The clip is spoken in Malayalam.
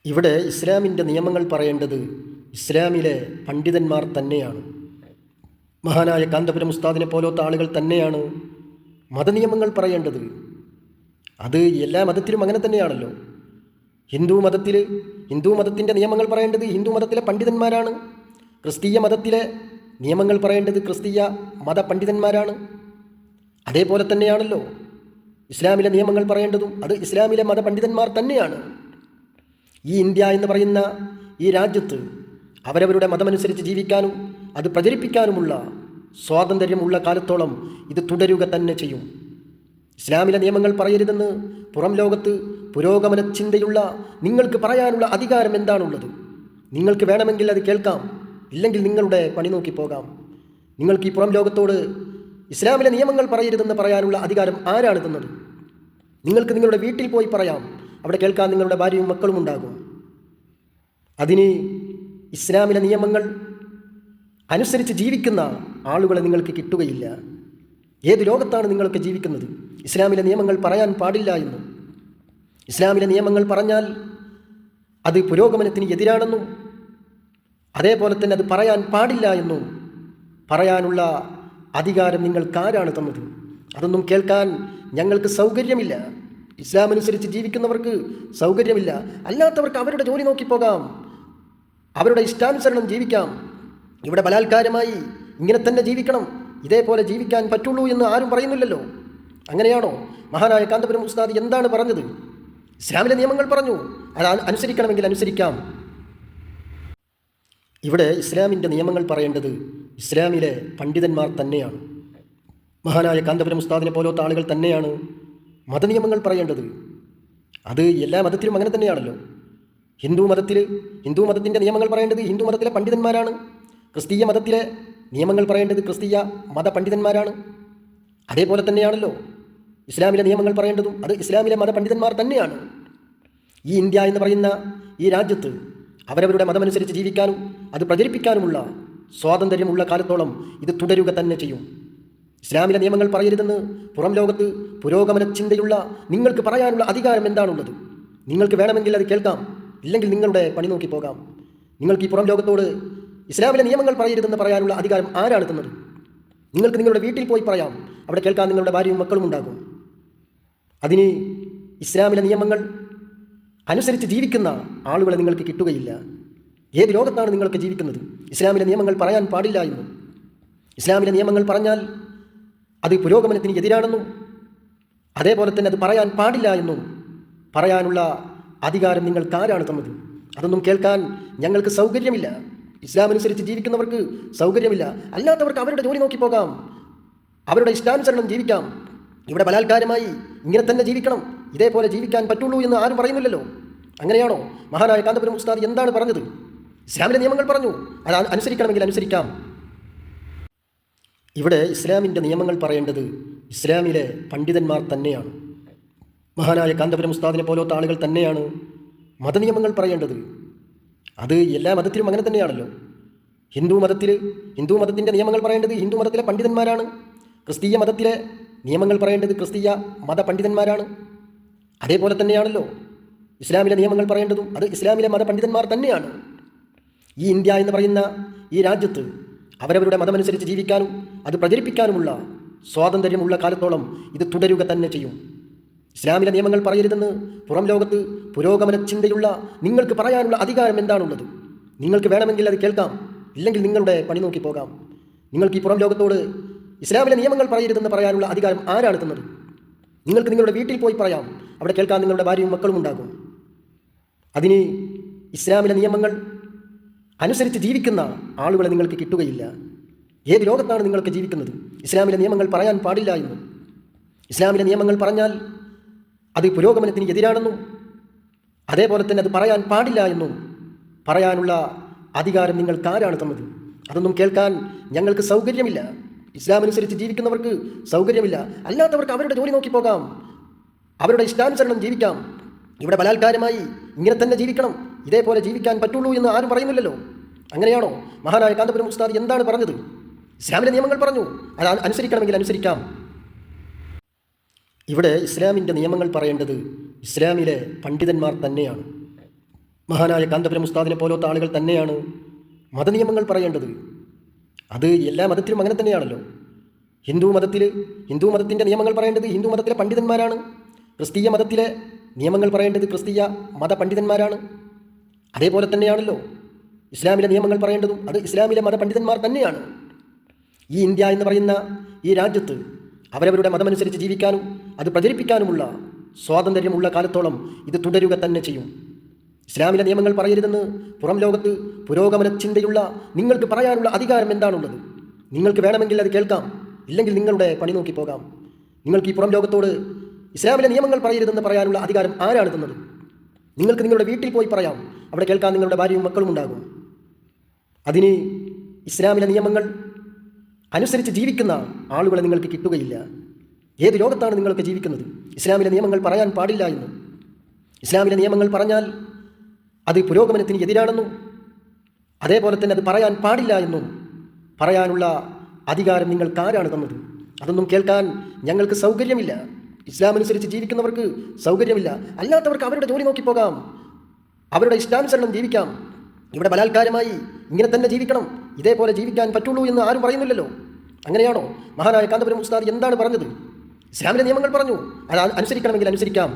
ഇവിടെ ഇസ്ലാമിൻ്റെ നിയമങ്ങൾ പറയേണ്ടത് ഇസ്ലാമിലെ പണ്ഡിതന്മാർ തന്നെയാണ്. മഹാനായ കാന്തപുരം ഉസ്താദിനെ പോലത്തെ ആളുകൾ തന്നെയാണ് മതനിയമങ്ങൾ പറയേണ്ടത്. അത് എല്ലാ മതത്തിലും അങ്ങനെ തന്നെയാണല്ലോ. ഹിന്ദു മതത്തിൻ്റെ നിയമങ്ങൾ പറയേണ്ടത് ഹിന്ദു മതത്തിലെ പണ്ഡിതന്മാരാണ്. ക്രിസ്തീയ മതത്തിലെ നിയമങ്ങൾ പറയേണ്ടത് ക്രിസ്തീയ മത പണ്ഡിതന്മാരാണ്. അതേപോലെ തന്നെയാണല്ലോ ഇസ്ലാമിലെ നിയമങ്ങൾ പറയേണ്ടതും അത് ഇസ്ലാമിലെ മത പണ്ഡിതന്മാർ തന്നെയാണ്. ഈ ഇന്ത്യ എന്ന് പറയുന്ന ഈ രാജ്യത്ത് അവരവരുടെ മതമനുസരിച്ച് ജീവിക്കാനും അത് പ്രചരിപ്പിക്കാനുമുള്ള സ്വാതന്ത്ര്യമുള്ള കാലത്തോളം ഇത് തുടരുക തന്നെ ചെയ്യും. ഇസ്ലാമിലെ നിയമങ്ങൾ പറയരുതെന്ന് പുറം ലോകത്ത് പുരോഗമന ചിന്തയുള്ള നിങ്ങൾക്ക് പറയാനുള്ള അധികാരം എന്താണുള്ളത്? നിങ്ങൾക്ക് വേണമെങ്കിൽ അത് കേൾക്കാം, ഇല്ലെങ്കിൽ നിങ്ങളുടെ പണി നോക്കി പോകാം. നിങ്ങൾക്ക് ഈ പുറം ലോകത്തോട് ഇസ്ലാമിലെ നിയമങ്ങൾ പറയരുതെന്ന് പറയാനുള്ള അധികാരം ആരാണ് തന്നത്? നിങ്ങൾക്ക് നിങ്ങളുടെ വീട്ടിൽ പോയി പറയാം, അവിടെ കേൾക്കാൻ നിങ്ങളുടെ ഭാര്യയും മക്കളും ഉണ്ടാകും. അതിന് ഇസ്ലാമിലെ നിയമങ്ങൾ അനുസരിച്ച് ജീവിക്കുന്ന ആളുകളെ നിങ്ങൾക്ക് കിട്ടുകയില്ല. ഏത് ലോകത്താണ് നിങ്ങളൊക്കെ ജീവിക്കുന്നത്? ഇസ്ലാമിലെ നിയമങ്ങൾ പറയാൻ പാടില്ല എന്നും ഇസ്ലാമിലെ നിയമങ്ങൾ പറഞ്ഞാൽ അത് പുരോഗമനത്തിന് എതിരാണെന്നും അതേപോലെ തന്നെ അത് പറയാൻ പാടില്ല എന്നും പറയാനുള്ള അധികാരം നിങ്ങൾക്കാരാണ് തന്നത്? അതൊന്നും കേൾക്കാൻ ഞങ്ങൾക്ക് സൗകര്യമില്ല. ഇസ്ലാം അനുസരിച്ച് ജീവിക്കുന്നവർക്ക് സൗകര്യമില്ല. അല്ലാത്തവർക്ക് അവരുടെ ജോലി നോക്കിപ്പോകാം, അവരുടെ ഇഷ്ടാനുസരണം ജീവിക്കാം. ഇവിടെ ബലാത്കാരമായി ഇങ്ങനെ തന്നെ ജീവിക്കണം, ഇതേപോലെ ജീവിക്കാൻ പറ്റുള്ളൂ എന്ന് ആരും പറയുന്നില്ലല്ലോ. അങ്ങനെയാണോ? മഹാനായ കാന്തപുരം ഉസ്താദ് എന്താണ് പറഞ്ഞത്? ഇസ്ലാമിലെ നിയമങ്ങൾ പറഞ്ഞു, അത് അനുസരിക്കണമെങ്കിൽ അനുസരിക്കാം. ഇവിടെ ഇസ്ലാമിൻ്റെ നിയമങ്ങൾ പറയേണ്ടത് ഇസ്ലാമിലെ പണ്ഡിതന്മാർ തന്നെയാണ്. മഹാനായ കാന്തപുരം ഉസ്താദിനെ പോലത്തെ ആളുകൾ തന്നെയാണ് മതനിയമങ്ങൾ പറയേണ്ടത്. അത് എല്ലാ മതത്തിലും അങ്ങനെ തന്നെയാണല്ലോ. ഹിന്ദു മതത്തിൻ്റെ നിയമങ്ങൾ പറയേണ്ടത് ഹിന്ദു മതത്തിലെ പണ്ഡിതന്മാരാണ്. ക്രിസ്തീയ മതത്തിലെ നിയമങ്ങൾ പറയേണ്ടത് ക്രിസ്തീയ മത പണ്ഡിതന്മാരാണ്. അതേപോലെ തന്നെയാണല്ലോ ഇസ്ലാമിലെ നിയമങ്ങൾ പറയേണ്ടതും അത് ഇസ്ലാമിലെ മത പണ്ഡിതന്മാർ തന്നെയാണ്. ഈ ഇന്ത്യ എന്ന് പറയുന്ന ഈ രാജ്യത്ത് അവരവരുടെ മതമനുസരിച്ച് ജീവിക്കാനും അത് പ്രചരിപ്പിക്കാനുമുള്ള സ്വാതന്ത്ര്യമുള്ള കാലത്തോളം ഇത് തുടരുക തന്നെ ചെയ്യും. ഇസ്ലാമിലെ നിയമങ്ങൾ പറയരുതെന്ന് പുറം ലോകത്ത് പുരോഗമന ചിന്തയുള്ള നിങ്ങൾക്ക് പറയാനുള്ള അധികാരം എന്താണുള്ളത്? നിങ്ങൾക്ക് വേണമെങ്കിൽ അത് കേൾക്കാം, ഇല്ലെങ്കിൽ നിങ്ങളുടെ പണി നോക്കി പോകാം. നിങ്ങൾക്ക് ഈ പുറം ലോകത്തോട് ഇസ്ലാമിലെ നിയമങ്ങൾ പറയരുതെന്ന് പറയാനുള്ള അധികാരം ആരാണ് തന്നത്? നിങ്ങൾക്ക് നിങ്ങളുടെ വീട്ടിൽ പോയി പറയാം, അവിടെ കേൾക്കാൻ നിങ്ങളുടെ ഭാര്യയും മക്കളും ഉണ്ടാകും. അതിന് ഇസ്ലാമിലെ നിയമങ്ങൾ അനുസരിച്ച് ജീവിക്കുന്ന ആളുകളെ നിങ്ങൾക്ക് കിട്ടുകയില്ല. ഏത് ലോകത്താണ് നിങ്ങളൊക്കെ ജീവിക്കുന്നത്? ഇസ്ലാമിലെ നിയമങ്ങൾ പറയാൻ പാടില്ല എന്നും ഇസ്ലാമിലെ നിയമങ്ങൾ പറഞ്ഞാൽ അത് പുരോഗമനത്തിന് എതിരാണെന്നും അതേപോലെ തന്നെ അത് പറയാൻ പാടില്ല എന്നും പറയാനുള്ള അധികാരം നിങ്ങൾക്കാരാണ് തന്നത്? അതൊന്നും കേൾക്കാൻ ഞങ്ങൾക്ക് സൗകര്യമില്ല. ഇസ്ലാം അനുസരിച്ച് ജീവിക്കുന്നവർക്ക് സൗകര്യമില്ല. അല്ലാത്തവർക്ക് അവരുടെ ജോലി നോക്കിപ്പോകാം, അവരുടെ ഇഷ്ടാനുസരണം ജീവിക്കാം. ഇവിടെ ബലാത്കാരമായി ഇങ്ങനെ തന്നെ ജീവിക്കണം, ഇതേപോലെ ജീവിക്കാൻ പറ്റുള്ളൂ എന്ന് ആരും പറയുന്നില്ലല്ലോ. അങ്ങനെയാണോ? മഹാനായ കാന്തപുരം ഉസ്താദ് എന്താണ് പറഞ്ഞത്? ഇസ്ലാമിലെ നിയമങ്ങൾ പറഞ്ഞു, അത് അനുസരിക്കണമെങ്കിൽ അനുസരിക്കാം. ഇവിടെ ഇസ്ലാമിൻ്റെ നിയമങ്ങൾ പറയേണ്ടത് ഇസ്ലാമിലെ പണ്ഡിതന്മാർ തന്നെയാണ്. മഹാനായ കാന്തപുരം ഉസ്താദിനെ പോലത്തെ ആളുകൾ തന്നെയാണ് മതനിയമങ്ങൾ പറയേണ്ടത്. അത് എല്ലാ മതത്തിലും അങ്ങനെ തന്നെയാണല്ലോ. ഹിന്ദു മതത്തിൻ്റെ നിയമങ്ങൾ പറയേണ്ടത് ഹിന്ദു മതത്തിലെ പണ്ഡിതന്മാരാണ്. ക്രിസ്തീയ മതത്തിലെ നിയമങ്ങൾ പറയേണ്ടത് ക്രിസ്തീയ മത പണ്ഡിതന്മാരാണ്. അതേപോലെ തന്നെയാണല്ലോ ഇസ്ലാമിലെ നിയമങ്ങൾ പറയേണ്ടതും അത് ഇസ്ലാമിലെ മത പണ്ഡിതന്മാർ തന്നെയാണ്. ഈ ഇന്ത്യ എന്ന് പറയുന്ന ഈ രാജ്യത്ത് അവരവരുടെ മതമനുസരിച്ച് ജീവിക്കാനും അത് പ്രചരിപ്പിക്കാനുമുള്ള സ്വാതന്ത്ര്യമുള്ള കാലത്തോളം ഇത് തുടരുക തന്നെ ചെയ്യും. ഇസ്ലാമിലെ നിയമങ്ങൾ പറയരുതെന്ന് പുറം ലോകത്ത് പുരോഗമന ചിന്തയുള്ള നിങ്ങൾക്ക് പറയാനുള്ള അധികാരം എന്താണുള്ളത്? നിങ്ങൾക്ക് വേണമെങ്കിൽ അത് കേൾക്കാം, ഇല്ലെങ്കിൽ നിങ്ങളുടെ പണി നോക്കി പോകാം. നിങ്ങൾക്ക് ഈ പുറം ലോകത്തോട് ഇസ്ലാമിലെ നിയമങ്ങൾ പറയരുതെന്ന് പറയാനുള്ള അധികാരം ആരാണ് തന്നത്? നിങ്ങൾക്ക് നിങ്ങളുടെ വീട്ടിൽ പോയി പറയാം, അവിടെ കേൾക്കാൻ നിങ്ങളുടെ ഭാര്യയും മക്കളും ഉണ്ടാകും. അതിന് ഇസ്ലാമിലെ നിയമങ്ങൾ അനുസരിച്ച് ജീവിക്കുന്ന ആളുകളെ നിങ്ങൾക്ക് കിട്ടുകയില്ല. ഏത് ലോകത്താണ് നിങ്ങളൊക്കെ ജീവിക്കുന്നത്? ഇസ്ലാമിലെ നിയമങ്ങൾ പറയാൻ പാടില്ല എന്നും ഇസ്ലാമിലെ നിയമങ്ങൾ പറഞ്ഞാൽ അത് പുരോഗമനത്തിന് എതിരാണെന്നും അതേപോലെ തന്നെ അത് പറയാൻ പാടില്ല എന്നും പറയാനുള്ള അധികാരം നിങ്ങൾക്കാരാണ് തന്നത്? അതൊന്നും കേൾക്കാൻ ഞങ്ങൾക്ക് സൗകര്യമില്ല. ഇസ്ലാം അനുസരിച്ച് ജീവിക്കുന്നവർക്ക് സൗകര്യമില്ല. അല്ലാത്തവർക്ക് അവരുടെ ജോലി നോക്കിപ്പോകാം, അവരുടെ ഇഷ്ടാനുസരണം ജീവിക്കാം. ഇവിടെ ബലാത്കാരമായി ഇങ്ങനെ തന്നെ ജീവിക്കണം, ഇതേപോലെ ജീവിക്കാൻ പറ്റുള്ളൂ എന്ന് ആരും പറയുന്നില്ലല്ലോ. അങ്ങനെയാണോ? മഹാനായ കാന്തപുരം ഉസ്താദ് എന്താണ് പറഞ്ഞത്? ഇസ്ലാമിലെ നിയമങ്ങൾ പറഞ്ഞു, അത് അനുസരിക്കണമെങ്കിൽ അനുസരിക്കാം. ഇവിടെ ഇസ്ലാമിൻ്റെ നിയമങ്ങൾ പറയേണ്ടത് ഇസ്ലാമിലെ പണ്ഡിതന്മാർ തന്നെയാണ്. മഹാനായ കാന്തപുരം ഉസ്താദിനെ പോലത്തെ ആളുകൾ തന്നെയാണ് മതനിയമങ്ങൾ പറയേണ്ടത്. അത് എല്ലാ മതത്തിലും അങ്ങനെ തന്നെയാണല്ലോ. ഹിന്ദു മതത്തിൻ്റെ നിയമങ്ങൾ പറയേണ്ടത് ഹിന്ദു മതത്തിലെ പണ്ഡിതന്മാരാണ്. ക്രിസ്തീയ മതത്തിലെ നിയമങ്ങൾ പറയേണ്ടത് ക്രിസ്തീയ മത പണ്ഡിതന്മാരാണ്. അതേപോലെ തന്നെയാണല്ലോ ഇസ്ലാമിലെ നിയമങ്ങൾ പറയേണ്ടതും അത് ഇസ്ലാമിലെ മത പണ്ഡിതന്മാർ തന്നെയാണ്. ഈ ഇന്ത്യ എന്ന് പറയുന്ന ഈ രാജ്യത്ത് അവരവരുടെ മതമനുസരിച്ച് ജീവിക്കാനും അത് പ്രചരിപ്പിക്കാനുമുള്ള സ്വാതന്ത്ര്യമുള്ള കാലത്തോളം ഇത് തുടരുക തന്നെ ചെയ്യും. ഇസ്ലാമിലെ നിയമങ്ങൾ പറയരുതെന്ന് പുറം ലോകത്ത് പുരോഗമന ചിന്തയുള്ള നിങ്ങൾക്ക് പറയാനുള്ള അധികാരം എന്താണുള്ളത്? നിങ്ങൾക്ക് വേണമെങ്കിൽ അത് കേൾക്കാം, ഇല്ലെങ്കിൽ നിങ്ങളുടെ പണി നോക്കി പോകാം. നിങ്ങൾക്ക് ഈ പുറം ലോകത്തോട് ഇസ്ലാമിലെ നിയമങ്ങൾ പറയരുതെന്ന് പറയാനുള്ള അധികാരം ആരാണ് തന്നത്? നിങ്ങൾക്ക് നിങ്ങളുടെ വീട്ടിൽ പോയി പറയാം, അവിടെ കേൾക്കാൻ നിങ്ങളുടെ ഭാര്യയും മക്കളും ഉണ്ടാകും. അതിന് ഇസ്ലാമിലെ നിയമങ്ങൾ അനുസരിച്ച് ജീവിക്കുന്ന ആളുകളെ നിങ്ങൾക്ക് കിട്ടുകയില്ല. ഏത് ലോകത്താണ് നിങ്ങളൊക്കെ ജീവിക്കുന്നത്? ഇസ്ലാമിലെ നിയമങ്ങൾ പറയാൻ പാടില്ല എന്നും ഇസ്ലാമിലെ നിയമങ്ങൾ പറഞ്ഞാൽ അത് പുരോഗമനത്തിന് എതിരാണെന്നും അതേപോലെ തന്നെ അത് പറയാൻ പാടില്ല എന്നും പറയാനുള്ള അധികാരം നിങ്ങൾക്ക് ആരാണ് തന്നത്? അതൊന്നും കേൾക്കാൻ ഞങ്ങൾക്ക് സൗകര്യമില്ല. ഇസ്ലാമനുസരിച്ച് ജീവിക്കുന്നവർക്ക് സൗകര്യമില്ല. അല്ലാത്തവർക്ക് അവരുടെ ജോലി നോക്കിപ്പോകാം, അവരുടെ ഇഷ്ടാനുസരണം ജീവിക്കാം. ഇവിടെ ബലാത്കാരമായി ഇങ്ങനെ തന്നെ ജീവിക്കണം, ഇതേപോലെ ജീവിക്കാൻ പറ്റുള്ളൂ എന്ന് ആരും പറയുന്നില്ലല്ലോ. അങ്ങനെയാണോ? മഹാനായ കാന്തപുരം ഉസ്താദ് എന്താണ് പറഞ്ഞത്? ഇസ്ലാമിലെ നിയമങ്ങൾ പറഞ്ഞു, അത് അനുസരിക്കണമെങ്കിൽ അനുസരിക്കാം.